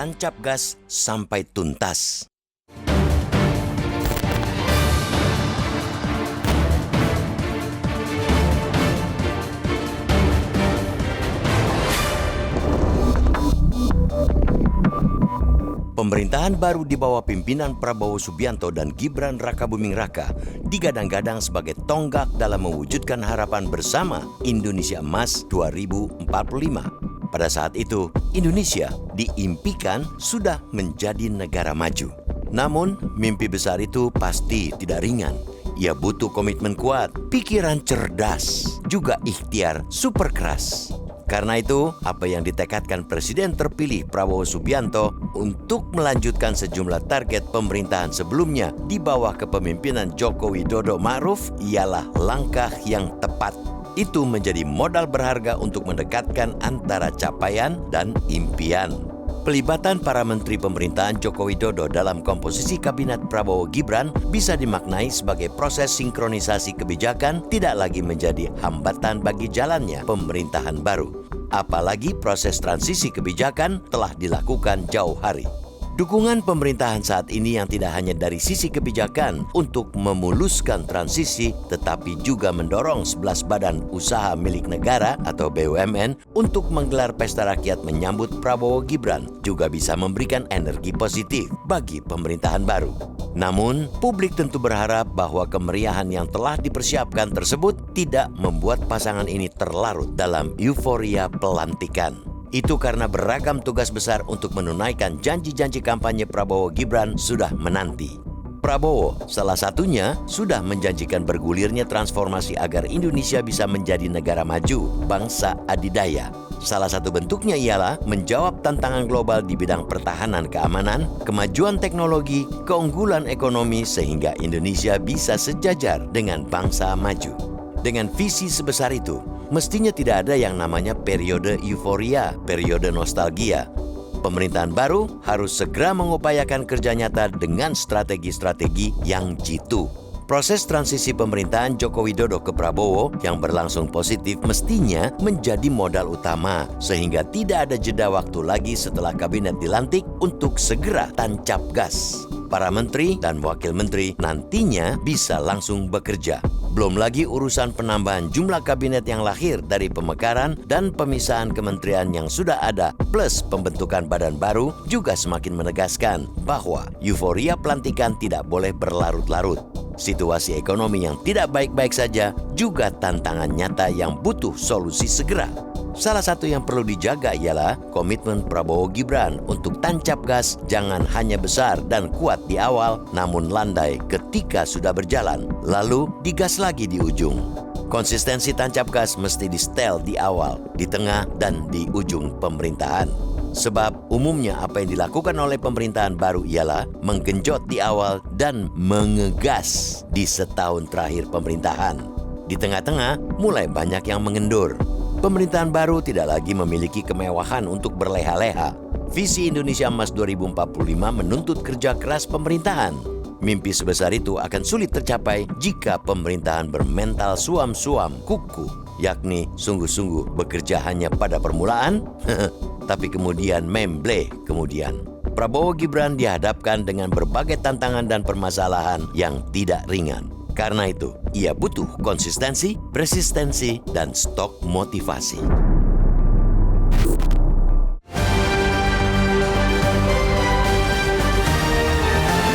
tancap gas sampai tuntas. Pemerintahan baru di bawah pimpinan Prabowo Subianto dan Gibran Rakabuming Raka digadang-gadang sebagai tonggak dalam mewujudkan harapan bersama Indonesia Emas 2045. Pada saat itu, Indonesia diimpikan sudah menjadi negara maju. Namun, mimpi besar itu pasti tidak ringan. Ia butuh komitmen kuat, pikiran cerdas, juga ikhtiar super keras. Karena itu, apa yang ditekadkan Presiden terpilih Prabowo Subianto untuk melanjutkan sejumlah target pemerintahan sebelumnya di bawah kepemimpinan Joko Widodo Ma'ruf ialah langkah yang tepat. Itu menjadi modal berharga untuk mendekatkan antara capaian dan impian. Pelibatan para menteri pemerintahan Joko Widodo dalam komposisi kabinet Prabowo Gibran bisa dimaknai sebagai proses sinkronisasi kebijakan tidak lagi menjadi hambatan bagi jalannya pemerintahan baru. Apalagi proses transisi kebijakan telah dilakukan jauh hari. Dukungan pemerintahan saat ini yang tidak hanya dari sisi kebijakan untuk memuluskan transisi, tetapi juga mendorong 11 badan usaha milik negara atau BUMN untuk menggelar pesta rakyat menyambut Prabowo Gibran juga bisa memberikan energi positif bagi pemerintahan baru. Namun, publik tentu berharap bahwa kemeriahan yang telah dipersiapkan tersebut tidak membuat pasangan ini terlarut dalam euforia pelantikan. Itu karena beragam tugas besar untuk menunaikan janji-janji kampanye Prabowo Gibran sudah menanti. Prabowo, salah satunya, sudah menjanjikan bergulirnya transformasi agar Indonesia bisa menjadi negara maju, bangsa adidaya. Salah satu bentuknya ialah menjawab tantangan global di bidang pertahanan keamanan, kemajuan teknologi, keunggulan ekonomi sehingga Indonesia bisa sejajar dengan bangsa maju. Dengan visi sebesar itu, mestinya tidak ada yang namanya periode euforia, periode nostalgia. Pemerintahan baru harus segera mengupayakan kerja nyata dengan strategi-strategi yang jitu. Proses transisi pemerintahan Joko Widodo ke Prabowo yang berlangsung positif mestinya menjadi modal utama, sehingga tidak ada jeda waktu lagi setelah kabinet dilantik untuk segera tancap gas. Para menteri dan wakil menteri nantinya bisa langsung bekerja. Belum lagi urusan penambahan jumlah kabinet yang lahir dari pemekaran dan pemisahan kementerian yang sudah ada, plus pembentukan badan baru juga semakin menegaskan bahwa euforia pelantikan tidak boleh berlarut-larut. Situasi ekonomi yang tidak baik-baik saja juga tantangan nyata yang butuh solusi segera. Salah satu yang perlu dijaga ialah komitmen Prabowo Gibran untuk tancap gas jangan hanya besar dan kuat di awal, namun landai ketika sudah berjalan, lalu digas lagi di ujung. Konsistensi tancap gas mesti di-setel di awal, di tengah, dan di ujung pemerintahan. Sebab umumnya apa yang dilakukan oleh pemerintahan baru ialah menggenjot di awal dan mengegas di setahun terakhir pemerintahan. Di tengah-tengah mulai banyak yang mengendur. Pemerintahan baru tidak lagi memiliki kemewahan untuk berleha-leha. Visi Indonesia Emas 2045 menuntut kerja keras pemerintahan. Mimpi sebesar itu akan sulit tercapai jika pemerintahan bermental suam-suam kuku, yakni sungguh-sungguh bekerja hanya pada permulaan, tapi kemudian memble kemudian. Prabowo Gibran dihadapkan dengan berbagai tantangan dan permasalahan yang tidak ringan. Karena itu, ia butuh konsistensi, persistensi, dan stok motivasi.